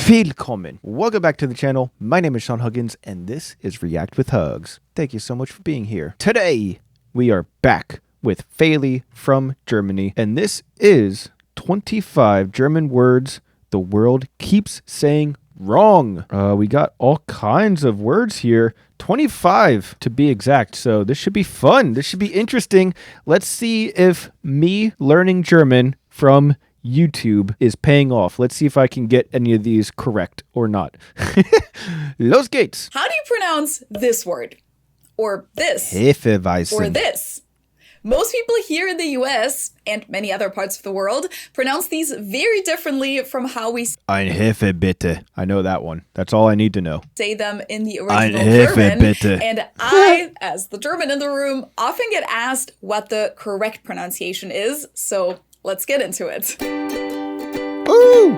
Willkommen. Welcome back to the channel. My name is Sean Huggins, and this is React with Hugs. Thank you so much for being here. Today, we are back with Feli from Germany, and this is 25 German words the world keeps saying wrong. We got all kinds of words here, 25 to be exact, so this should be fun. This should be interesting. Let's see if me learning German from YouTube is paying off. Let's see if I can get any of these correct or not. Los geht's. How do you pronounce this word? Or this? Hefeweizen. Or this? Most people here in the US and many other parts of the world pronounce these very differently from how we Ein Hefe bitte. I know that one. That's all I need to know. say them in the Ein original Hefe German. bitte. And I, as the German in the room, often get asked what the correct pronunciation is. So let's get into it. Ooh!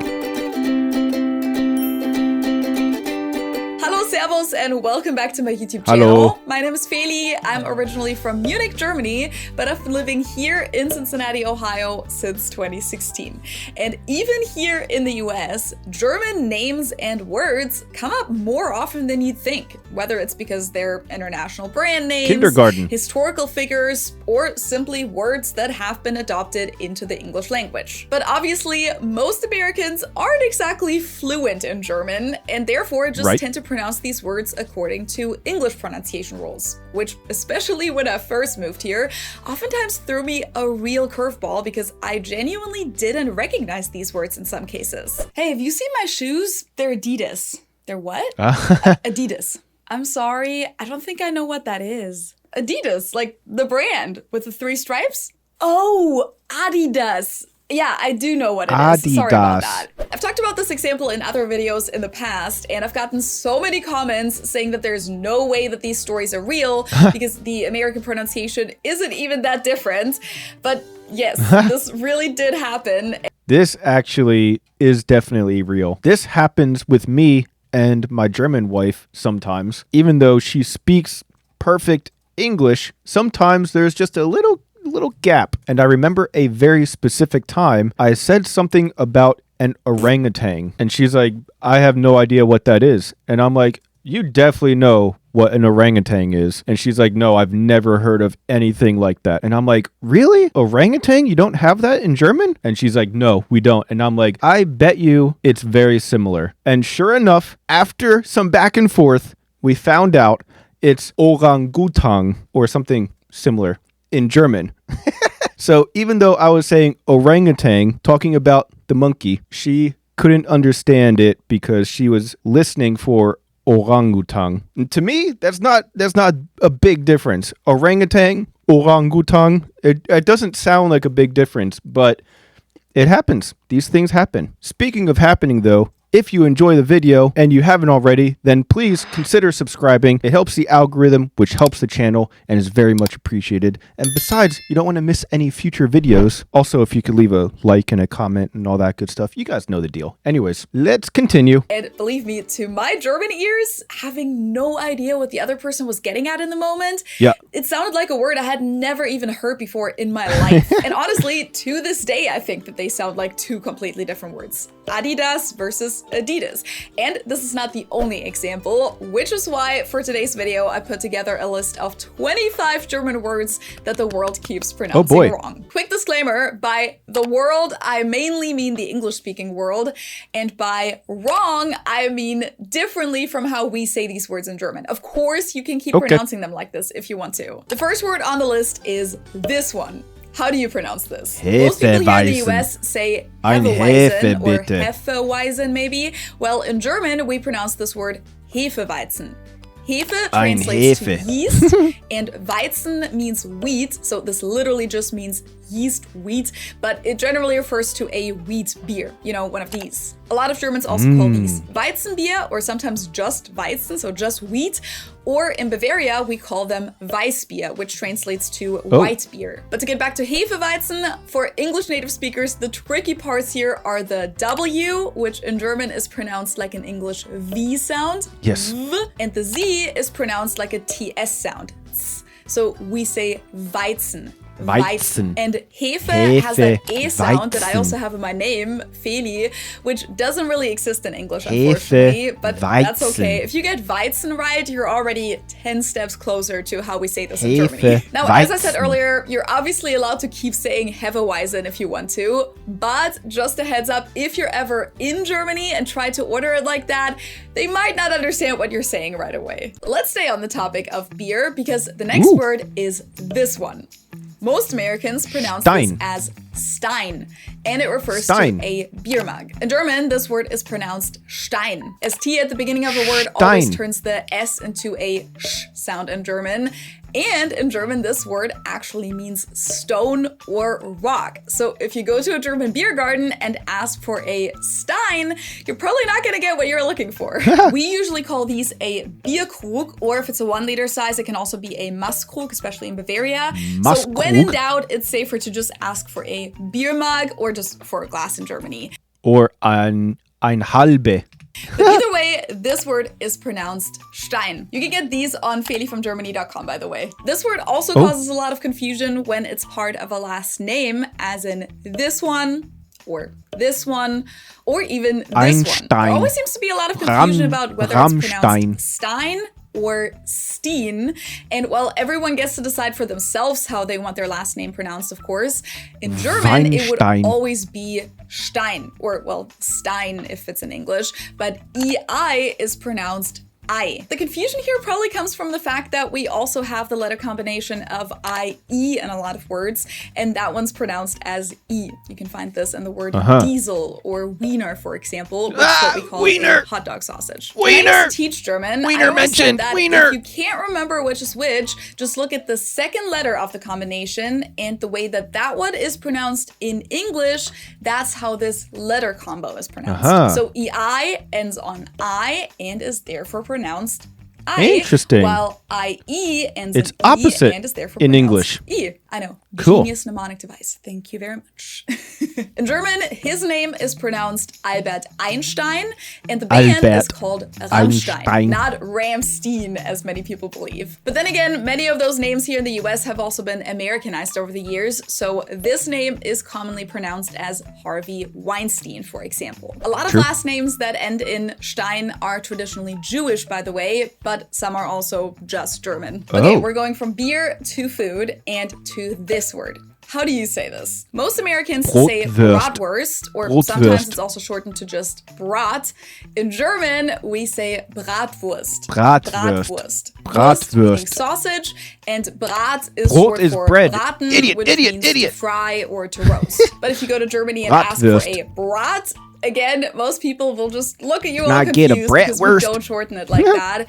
Hello, servus, and welcome back to my YouTube Hello. channel. My name is Feli. I'm originally from Munich, Germany, but I've been living here in Cincinnati, Ohio since 2016. And even here in the US, German names and words come up more often than you'd think, whether it's because they're international brand names, Kindergarten. historical figures, or simply words that have been adopted into the English language. But obviously, most Americans aren't exactly fluent in German, and therefore just Right. tend to pronounce these words according to English pronunciation rules, which, especially when I first moved here, oftentimes threw me a real curveball because I genuinely didn't recognize these words in some cases. Hey, have you seen my shoes? They're Adidas. They're what? Adidas. I'm sorry, I don't think I know what that is. Adidas, like the brand with the 3 stripes? Oh, Adidas. Yeah, I do know what it is. Sorry about that. I've talked about this example in other videos in the past, and I've gotten so many comments saying that there's no way that these stories are real because the American pronunciation isn't even that different. But yes, this really did happen. This actually is definitely real. This happens with me and my German wife sometimes. Even though she speaks perfect English, sometimes there's just a little gap. And I remember a very specific time I said something about an orangutan, and she's like, I have no idea what that is. And I'm like, you definitely know what an orangutan is. And she's like, no, I've never heard of anything like that. And I'm like, really? Orangutan? You don't have that in German? And she's like, no, we don't. And I'm like, I bet you it's very similar. And sure enough, after some back and forth, we found out it's orangutan or something similar in German. So even though I was saying orangutan, talking about the monkey, she couldn't understand it because she was listening for orangutan. And to me, that's not a big difference. Orangutan, orangutan, it doesn't sound like a big difference, but it happens. These things happen. Speaking of happening though, if you enjoy the video and you haven't already, then please consider subscribing. It helps the algorithm, which helps the channel and is very much appreciated. And besides, you don't want to miss any future videos. Also, if you could leave a like and a comment and all that good stuff, you guys know the deal. Anyways, let's continue. And believe me, to my German ears, having no idea what the other person was getting at in the moment, it sounded like a word I had never even heard before in my life. And honestly, to this day, I think that they sound like 2 completely different words. Adidas versus Adidas. And this is not the only example, which is why for today's video, I put together a list of 25 German words that the world keeps pronouncing wrong. Quick disclaimer, by the world, I mainly mean the English-speaking world, and by wrong, I mean differently from how we say these words in German. Of course, you can keep pronouncing them like this if you want to. The first word on the list is this one. How do you pronounce this? Most people here in the US say Hefeweizen or Hefeweizen maybe. Well, in German, we pronounce this word Hefeweizen. Hefe translates to yeast, and Weizen means wheat, so this literally just means yeast wheat, but it generally refers to a wheat beer, you know, one of these. A lot of Germans also call these Weizenbier, or sometimes just Weizen, so just wheat, or in Bavaria, we call them Weissbier, which translates to white beer. But to get back to Hefeweizen, for English native speakers, the tricky parts here are the W, which in German is pronounced like an English V sound, v, and the Z is pronounced like a TS sound. So we say Weizen. Weizen. And Hefe has that E sound that I also have in my name, Feli, which doesn't really exist in English, unfortunately, but that's okay. If you get Weizen right, you're already 10 steps closer to how we say this in Germany. Now, as I said earlier, you're obviously allowed to keep saying Hefeweizen if you want to, but just a heads up, if you're ever in Germany and try to order it like that, they might not understand what you're saying right away. Let's stay on the topic of beer because the next word is this one. Most Americans pronounce this as Stein, and it refers to a beer mug. In German, this word is pronounced Stein. ST at the beginning of a word always turns the S into a sh sound in German. And in German, this word actually means stone or rock. So if you go to a German beer garden and ask for a Stein, you're probably not gonna get what you're looking for. We usually call these a Bierkrug, or if it's a 1 liter size, it can also be a Maßkrug, especially in Bavaria. So when in doubt, it's safer to just ask for a beer mug or just for a glass in Germany. Or ein halbe. But either way, this word is pronounced Stein. You can get these on felifromgermany.com, by the way. This word also causes a lot of confusion when it's part of a last name, as in this one, or even this one. There always seems to be a lot of confusion about whether it's pronounced Stein or Steen. And while everyone gets to decide for themselves how they want their last name pronounced, of course, in German, it would always be Stein, or, well, Stein if it's in English, but EI is pronounced I. The confusion here probably comes from the fact that we also have the letter combination of IE in a lot of words, and that one's pronounced as E. You can find this in the word Diesel or Wiener, for example, which is what we call a hot dog sausage. Wiener! When I used to teach German, I always said that if you can't remember which is which, just look at the second letter of the combination, and the way that that one is pronounced in English, that's how this letter combo is pronounced. So EI ends on I and is therefore pronounced I. Interesting. While IE ends it's in opposite E and is therefore in English. E. I know. Cool. Genius mnemonic device. Thank you very much. In German, his name is pronounced Albert Einstein, and the band is called Rammstein, not Ramstein, as many people believe. But then again, many of those names here in the US have also been Americanized over the years, so this name is commonly pronounced as Harvey Weinstein, for example. A lot of last names that end in Stein are traditionally Jewish, by the way, but some are also just German. Okay, we're going from beer to food and to this word. How do you say this? Most Americans say Bratwurst, or sometimes it's also shortened to just Brat. In German, we say Bratwurst. Bratwurst. Wurst meaning sausage, and Brat is short for bread. braten, which means to fry or to roast. But if you go to Germany and ask for a Brat, again, most people will just look at you all confused because we don't shorten it like that.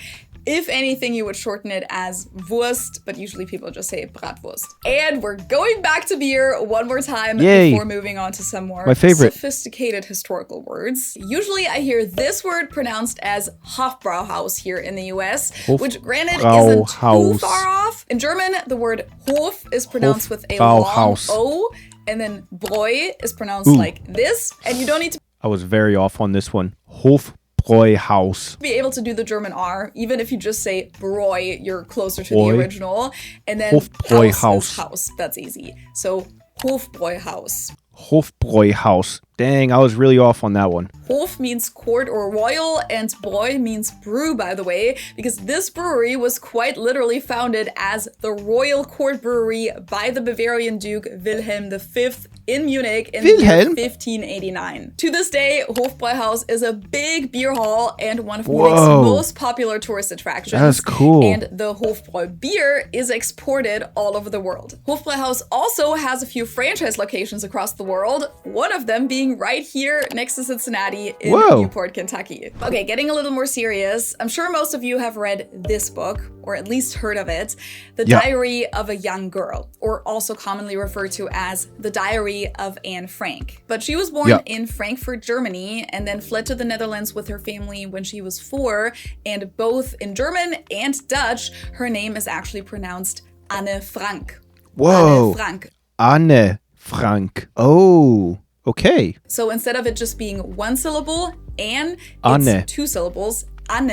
If anything, you would shorten it as Wurst, but usually people just say Bratwurst. And we're going back to beer one more time before moving on to some more sophisticated historical words. Usually I hear this word pronounced as Hofbrauhaus here in the US, which granted isn't too far off. In German, the word Hof is pronounced with a long O, and then Bräu is pronounced like this, and you don't need to... I was very off on this one. Hofbräuhaus. Be able to do the German R, even if you just say Bräu, you're closer to the original. And then Haus is house. That's easy. So Hofbräuhaus. Hofbräuhaus. Dang, I was really off on that one. Hof means court or royal, and Bräu means brew, by the way, because this brewery was quite literally founded as the Royal Court Brewery by the Bavarian Duke Wilhelm V in Munich in the year 1589. To this day, Hofbräuhaus is a big beer hall and one of Munich's most popular tourist attractions. That's cool. And the Hofbräu beer is exported all over the world. Hofbräuhaus also has a few franchise locations across the world, one of them being right here next to Cincinnati in Newport, Kentucky. Okay, getting a little more serious. I'm sure most of you have read this book, or at least heard of it, The Diary of a Young Girl, or also commonly referred to as The Diary of Anne Frank. But she was born in Frankfurt, Germany, and then fled to the Netherlands with her family when she was 4, and both in German and Dutch, her name is actually pronounced Anne Frank. Whoa. Anne Frank. Anne Frank. Oh. Okay. So instead of it just being one syllable, Anne, it's 2 syllables, Anne,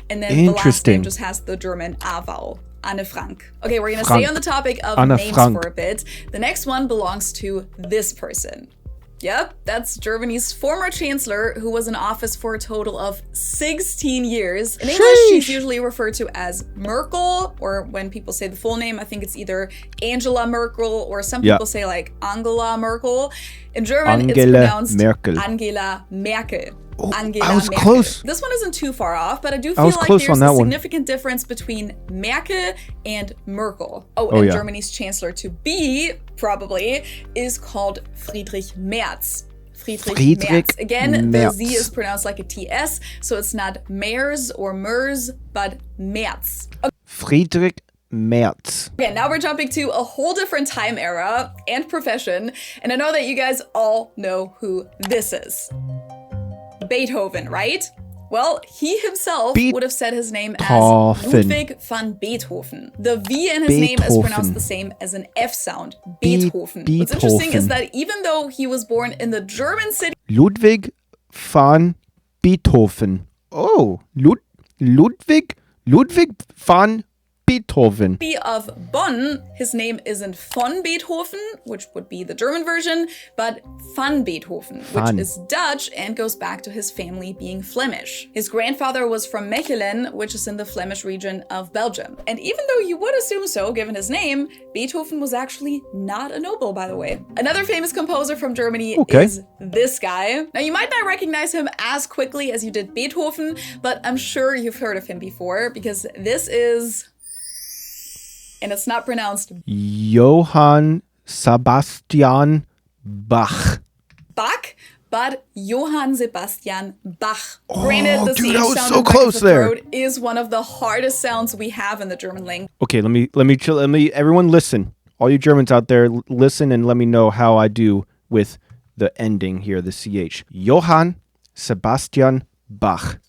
and then the last name just has the German A vowel. Anne Frank. Okay, we're gonna stay on the topic of Anne names Frank. for a bit. The next one belongs to this person. Yep, that's Germany's former chancellor, who was in office for a total of 16 years. In English, she's usually referred to as Merkel, or when people say the full name, I think it's either Angela Merkel, or some people say like Angela Merkel. In German, it's pronounced Merkel. Angela Merkel. Oh, Angela I was Merkel. close. This one isn't too far off, but I do feel like there's a significant difference between Merkel and Merkel. And Germany's chancellor-to-be, probably, is called Friedrich Merz. Friedrich Merz. Again, the Z is pronounced like a TS, so it's not Merz or Merz, but Merz. Okay. Friedrich Merz. Okay, now we're jumping to a whole different time era and profession, and I know that you guys all know who this is. Beethoven, right? Well, he himself would have said his name as Ludwig van Beethoven. The V in his name is pronounced the same as an F sound. Beethoven. What's interesting is that even though he was born in the German city Ludwig van Beethoven. Oh, Ludwig van Beethoven. of Bonn, his name isn't von Beethoven, which would be the German version, but van Beethoven, which is Dutch and goes back to his family being Flemish. His grandfather was from Mechelen, which is in the Flemish region of Belgium. And even though you would assume so, given his name, Beethoven was actually not a noble, by the way. Another famous composer from Germany is this guy. Now, you might not recognize him as quickly as you did Beethoven, but I'm sure you've heard of him before, because this is... and it's not pronounced Johann Sebastian Bach. Bach, but Johann Sebastian Bach. Granted, the dude, CH I was sound so in the back close of the there. throat is one of the hardest sounds we have in the German language. Okay, let me everyone listen. All you Germans out there, listen and let me know how I do with the ending here, the CH. Johann Sebastian Bach.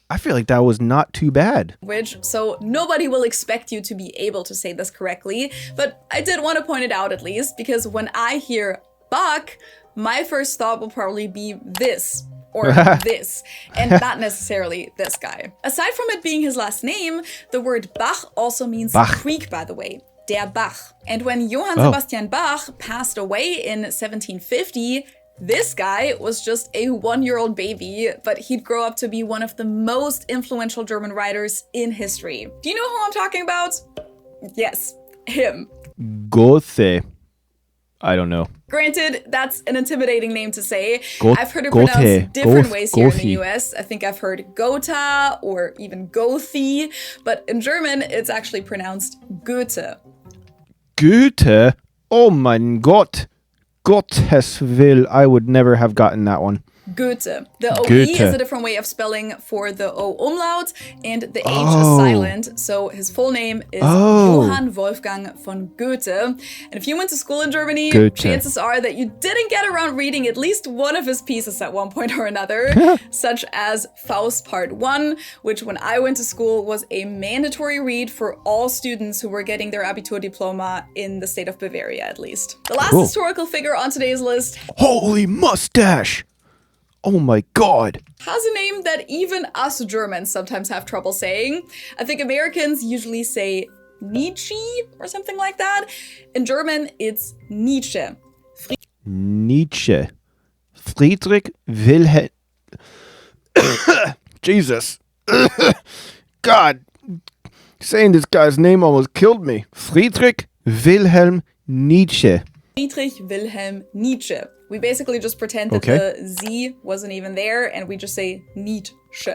I feel like that was not too bad. So nobody will expect you to be able to say this correctly, but I did want to point it out at least, because when I hear Bach, my first thought will probably be this, or this, and not necessarily this guy. Aside from it being his last name, the word Bach also means creek, by the way. Der Bach. And when Johann Sebastian Bach passed away in 1750, this guy was just a 1-year-old baby, but he'd grow up to be one of the most influential German writers in history. Do you know who I'm talking about? Yes, him. Goethe. I don't know. Granted, that's an intimidating name to say. I've heard it Goethe. pronounced different ways here in Goethe. the US. I think I've heard Gotha or even Goethe, but in German, it's actually pronounced Goethe. Goethe? Oh mein Gott. Gottes Will. I would never have gotten that one. Goethe. The OE Goethe. is a different way of spelling for the O umlaut, and the H is silent, so his full name is Johann Wolfgang von Goethe. And if you went to school in Germany, chances are that you didn't get around reading at least one of his pieces at one point or another, such as Faust Part 1, which when I went to school was a mandatory read for all students who were getting their Abitur diploma in the state of Bavaria, at least. The last historical figure on today's list... Holy mustache! Oh my God. Has a name that even us Germans sometimes have trouble saying. I think Americans usually say Nietzsche or something like that. In German, it's Nietzsche. Nietzsche. Friedrich Wilhelm. Jesus. God. Saying this guy's name almost killed me. Friedrich Wilhelm Nietzsche. Friedrich Wilhelm Nietzsche. We basically just pretend that the Z wasn't even there, and we just say Nietzsche.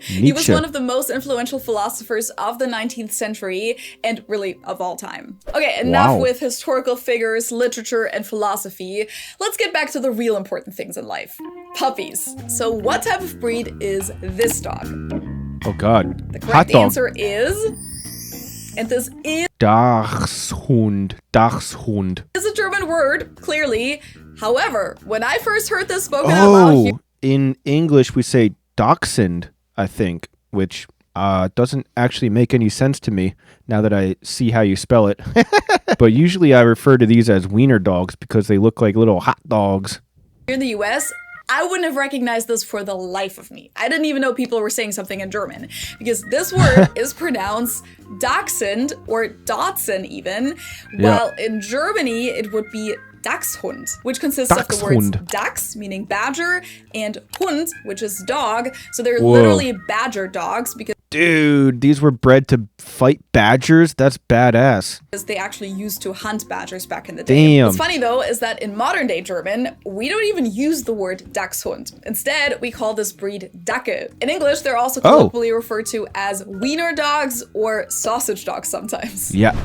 He was one of the most influential philosophers of the 19th century, and really of all time. Okay, enough with historical figures, literature, and philosophy. Let's get back to the real important things in life. Puppies. So what type of breed is this dog? Oh God. The correct answer is... and this is... Dachshund. Dachshund. Is a German word, clearly. However, when I first heard this spoken out loud... in English we say dachshund, I think, which doesn't actually make any sense to me now that I see how you spell it. But usually I refer to these as wiener dogs because they look like little hot dogs. Here in the US, I wouldn't have recognized this for the life of me. I didn't even know people were saying something in German because this word is pronounced Dachshund or Dachshund even, while in Germany it would be Dachshund, which consists of the words Dachs, meaning badger, and Hund, which is dog. So they're literally badger dogs because dude, these were bred to fight badgers? That's badass. They actually used to hunt badgers back in the day. Damn. What's funny though is that in modern day German, we don't even use the word Dachshund. Instead, we call this breed Dackel. In English, they're also colloquially referred to as wiener dogs or sausage dogs sometimes. Yeah.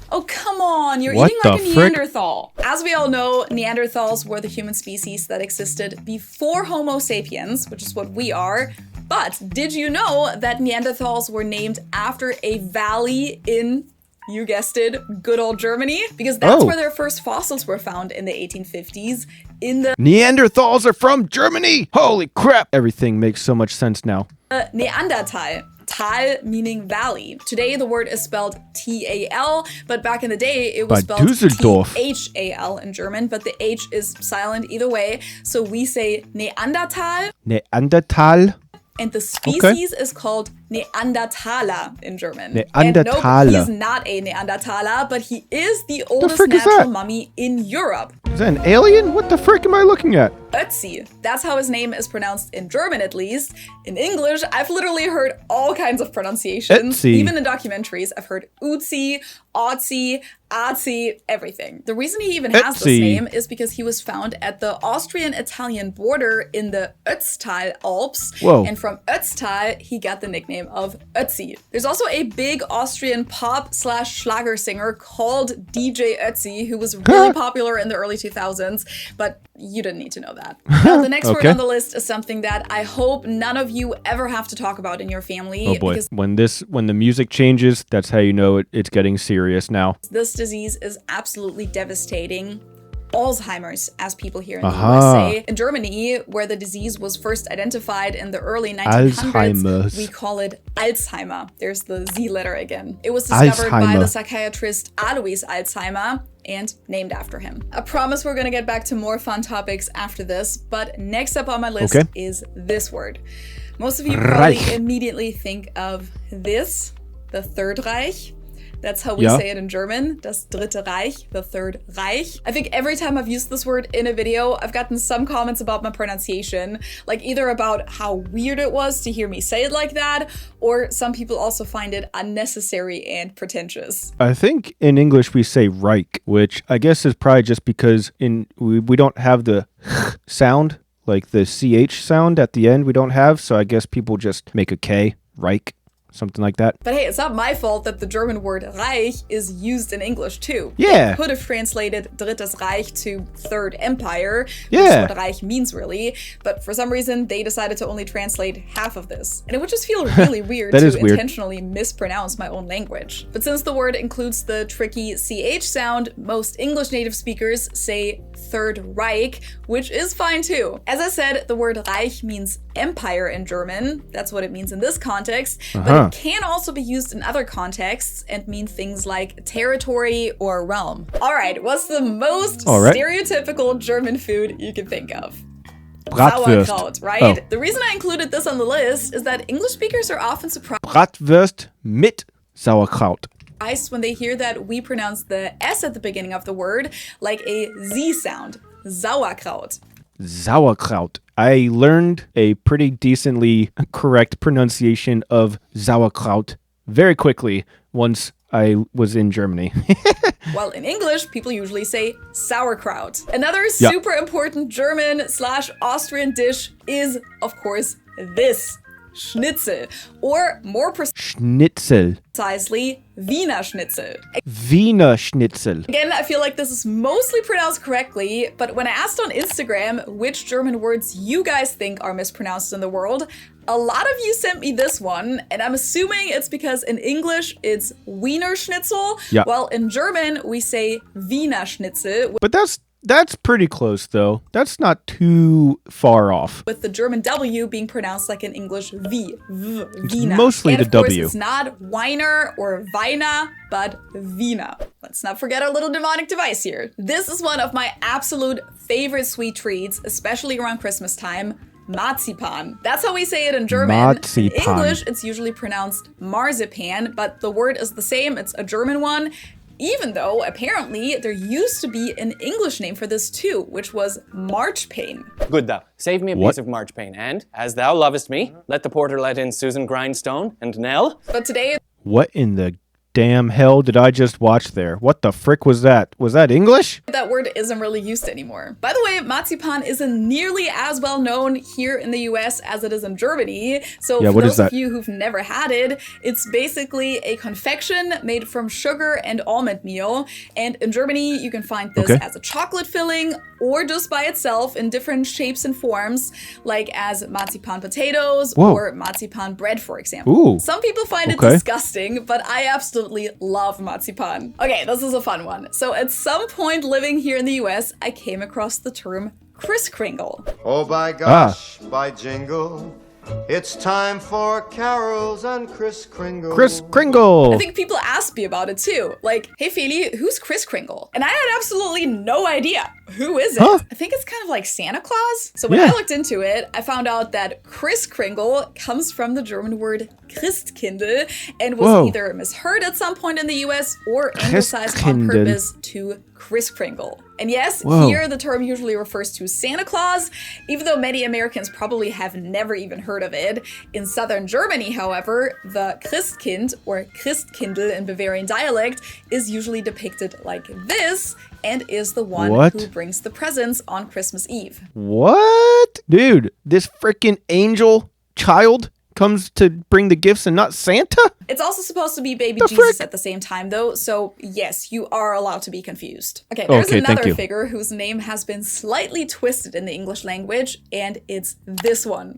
Oh, come on, you're eating like a Neanderthal. As we all know, Neanderthals were the human species that existed before Homo sapiens, which is what we are. But did you know that Neanderthals were named after a valley in, you guessed it, good old Germany? Because that's where their first fossils were found in the 1850s. Neanderthals are from Germany! Holy crap! Everything makes so much sense now. Neanderthal. Tal meaning valley. Today the word is spelled T-A-L, but back in the day it was spelled T-H-A-L in German, but the H is silent either way. So we say Neanderthal. Neanderthal. And the species is called Neandertaler in German. Neandertaler. And nope, he's not a Neandertaler, but he is the oldest natural mummy in Europe. Is that an alien? What the frick am I looking at? Ötzi. That's how his name is pronounced in German, at least. In English, I've literally heard all kinds of pronunciations. Ötzi. Even in documentaries, I've heard Uzi, Otzi, Azi, everything. The reason he even has this name is because he was found at the Austrian-Italian border in the Ötztal Alps. Whoa. And from Ötztal, he got the nickname of Ötzi. There's also a big Austrian pop/Schlager singer called DJ Ötzi, who was really popular in the early 2000s, but you didn't need to know that. Now, the next word on the list is something that I hope none of you ever have to talk about in your family. Oh boy, when the music changes, that's how you know it's getting serious now. This disease is absolutely devastating. Alzheimer's, as people here in the US say. In Germany, where the disease was first identified in the early 1900s, we call it Alzheimer. There's the Z letter again. It was discovered by the psychiatrist Alois Alzheimer and named after him. I promise we're gonna get back to more fun topics after this, but next up on my list is this word. Most of you probably immediately think of this, the Third Reich. That's how we say it in German, das Dritte Reich, the Third Reich. I think every time I've used this word in a video, I've gotten some comments about my pronunciation, like either about how weird it was to hear me say it like that, or some people also find it unnecessary and pretentious. I think in English we say Reich, which I guess is probably just because we don't have the sound, like the CH sound at the end we don't have, so I guess people just make a K, Reich. Something like that. But hey, it's not my fault that the German word Reich is used in English too. Yeah. They could have translated Drittes Reich to Third Empire, which is what Reich means really. But for some reason, they decided to only translate half of this. And it would just feel really weird to intentionally mispronounce my own language. But since the word includes the tricky CH sound, most English native speakers say Third Reich, which is fine too. As I said, the word Reich means empire in German. That's what it means in this context. But it can also be used in other contexts and mean things like territory or realm. All right, what's the most stereotypical German food you can think of? Bratwurst. Sauerkraut, right? The reason I included this on the list is that English speakers are often surprised Bratwurst mit Sauerkraut. When they hear that we pronounce the S at the beginning of the word like a Z sound. Sauerkraut. Sauerkraut. I learned a pretty decently correct pronunciation of sauerkraut very quickly once I was in Germany. While in English, people usually say sauerkraut. Another super important German/Austrian dish is, of course, this. Schnitzel, or more precisely, Wiener Schnitzel. Wiener Schnitzel. Again, I feel like this is mostly pronounced correctly, but when I asked on Instagram which German words you guys think are mispronounced in the world, a lot of you sent me this one, and I'm assuming it's because in English it's Wiener Schnitzel, while in German we say Wiener Schnitzel. But that's That's pretty close, though. That's not too far off. With the German W being pronounced like in English V. Wiener. Mostly and the of course, W. It's not Weiner or Weiner, but Wiener. Let's not forget our little mnemonic device here. This is one of my absolute favorite sweet treats, especially around Christmas time. Marzipan. That's how we say it in German. Marzipan. In English, it's usually pronounced marzipan, but the word is the same. It's a German one. Even though, apparently, there used to be an English name for this too, which was marchpane. Good thou, save me a piece of marchpane, and, as thou lovest me, let the porter let in Susan Grindstone and Nell. But today... What in the damn hell did I just watch there? What the frick was that? Was that English? That word isn't really used anymore. By the way, marzipan isn't nearly as well known here in the US as it is in Germany. So for those of you who've never had it, it's basically a confection made from sugar and almond meal. And in Germany, you can find this as a chocolate filling or just by itself in different shapes and forms, like as marzipan potatoes or marzipan bread, for example. Ooh. Some people find it disgusting, but I absolutely love marzipan. Okay, this is a fun one. So at some point living here in the US, I came across the term Kris Kringle. Oh, by gosh, by jingle, it's time for carols and Kris Kringle. Kris Kringle! I think people ask me about it too. Like, hey Feli, who's Kris Kringle? And I had absolutely no idea. Who is it? I think it's kind of like Santa Claus. So when I looked into it, I found out that Kris Kringle comes from the German word Christkindl and was either misheard at some point in the US or anglicized on purpose to Kris Kringle. And yes, here the term usually refers to Santa Claus, even though many Americans probably have never even heard of it. In southern Germany, however, the Christkind or Christkindl in Bavarian dialect is usually depicted like this and is the one who brings the presents on Christmas Eve. What? Dude, this freaking angel child comes to bring the gifts and not Santa? It's also supposed to be baby Jesus at the same time, though, so yes, you are allowed to be confused. Okay, there's another figure whose name has been slightly twisted in the English language, and it's this one.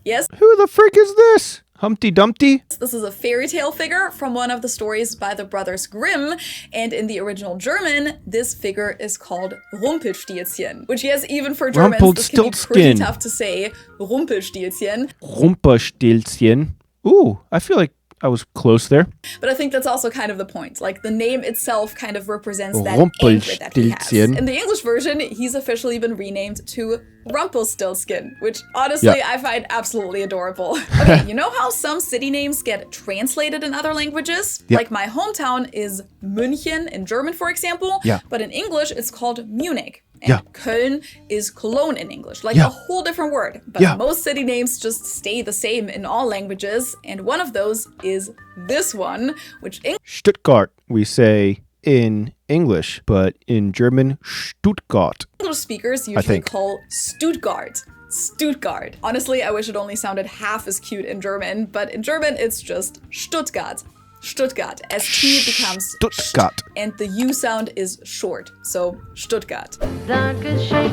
Yes? Who the frick is this? Humpty Dumpty? This is a fairy tale figure from one of the stories by the brothers Grimm, and in the original German, this figure is called Rumpelstilzchen, which yes, even for Germans, this can be pretty tough to say. Rumpelstilzchen. Rumpelstilzchen. Ooh, I feel like I was close there. But I think that's also kind of the point. Like, the name itself kind of represents that anger that he has. In the English version, he's officially been renamed to Rumpelstiltskin, which honestly I find absolutely adorable. Okay, you know how some city names get translated in other languages? Like my hometown is München in German, for example, but in English it's called Munich. And Köln is Cologne in English, like a whole different word. But most city names just stay the same in all languages, and one of those is this one, which Stuttgart, we say in English, but in German, Stuttgart. English speakers usually call Stuttgart. Stuttgart. Honestly, I wish it only sounded half as cute in German, but in German it's just Stuttgart. Stuttgart. As T becomes Stuttgart. And the U sound is short, so Stuttgart. Dankeschön.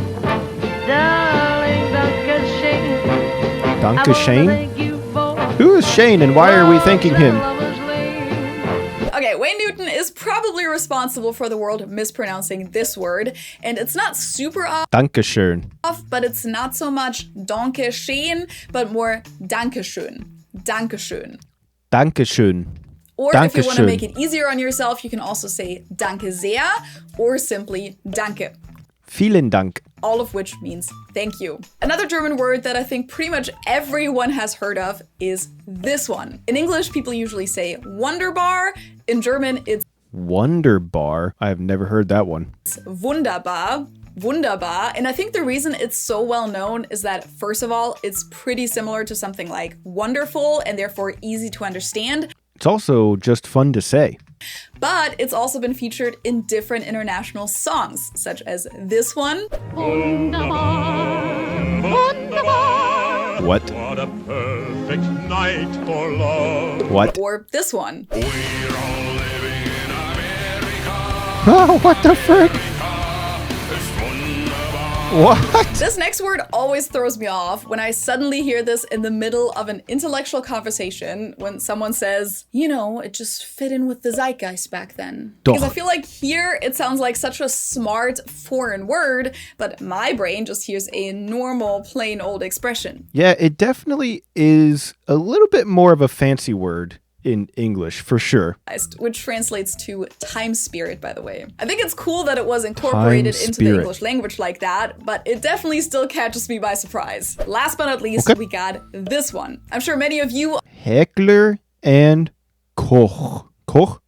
Who is Shane and why are we thanking him? Okay, Wayne Newton is probably responsible for the world mispronouncing this word, and it's not super off, Dankeschön. But it's not so much Danke schön, but more Dankeschön. Dankeschön. Dankeschön. Or if you want to make it easier on yourself, you can also say Danke sehr or simply Danke. Vielen Dank. All of which means thank you. Another German word that I think pretty much everyone has heard of is this one. In English, people usually say Wunderbar. In German, it's Wunderbar. I have never heard that one. It's wunderbar. Wunderbar. And I think the reason it's so well known is that, first of all, it's pretty similar to something like wonderful and therefore easy to understand. It's also just fun to say. But it's also been featured in different international songs, such as this one. Wunderbar, wunderbar. What? What a perfect night for love. What? Or this one. We're all living in America. Oh, what the frick? What? This next word always throws me off when I suddenly hear this in the middle of an intellectual conversation when someone says, you know, it just fit in with the zeitgeist back then. Doch. Because I feel like here it sounds like such a smart foreign word, but my brain just hears a normal, plain old expression. Yeah, it definitely is a little bit more of a fancy word in English, for sure. Which translates to time spirit, by the way. I think it's cool that it was incorporated into the English language like that, but it definitely still catches me by surprise. Last but not least, we got this one. I'm sure many of you Heckler and Koch. Koch?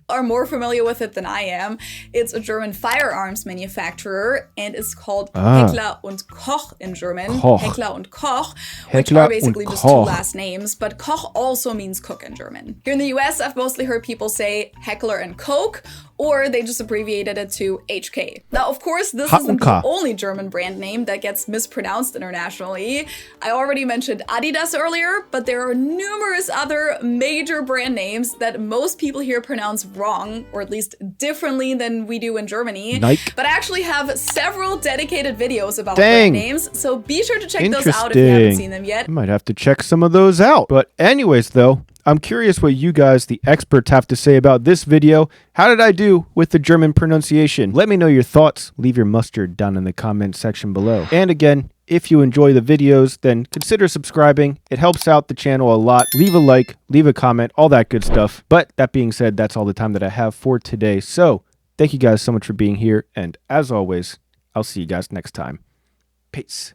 Are more familiar with it than I am. It's a German firearms manufacturer and it's called Heckler und Koch in German. Koch. Heckler und Koch, which Heckler are basically und just two Koch. last names, but Koch also means cook in German. Here in the US, I've mostly heard people say Heckler and Koch, or they just abbreviated it to HK. Now, of course, this isn't the only German brand name that gets mispronounced internationally. I already mentioned Adidas earlier, but there are numerous other major brand names that most people here pronounce wrong, or at least differently than we do in Germany. Nike. But I actually have several dedicated videos about brand names, so be sure to check those out if you haven't seen them yet. I might have to check some of those out. But anyways, though, I'm curious what you guys, the experts, have to say about this video. How did I do with the German pronunciation? Let me know your thoughts. Leave your mustard down in the comment section below. And again, if you enjoy the videos, then consider subscribing. It helps out the channel a lot. Leave a like, leave a comment, all that good stuff. But that being said, that's all the time that I have for today. So thank you guys so much for being here. And as always, I'll see you guys next time. Peace.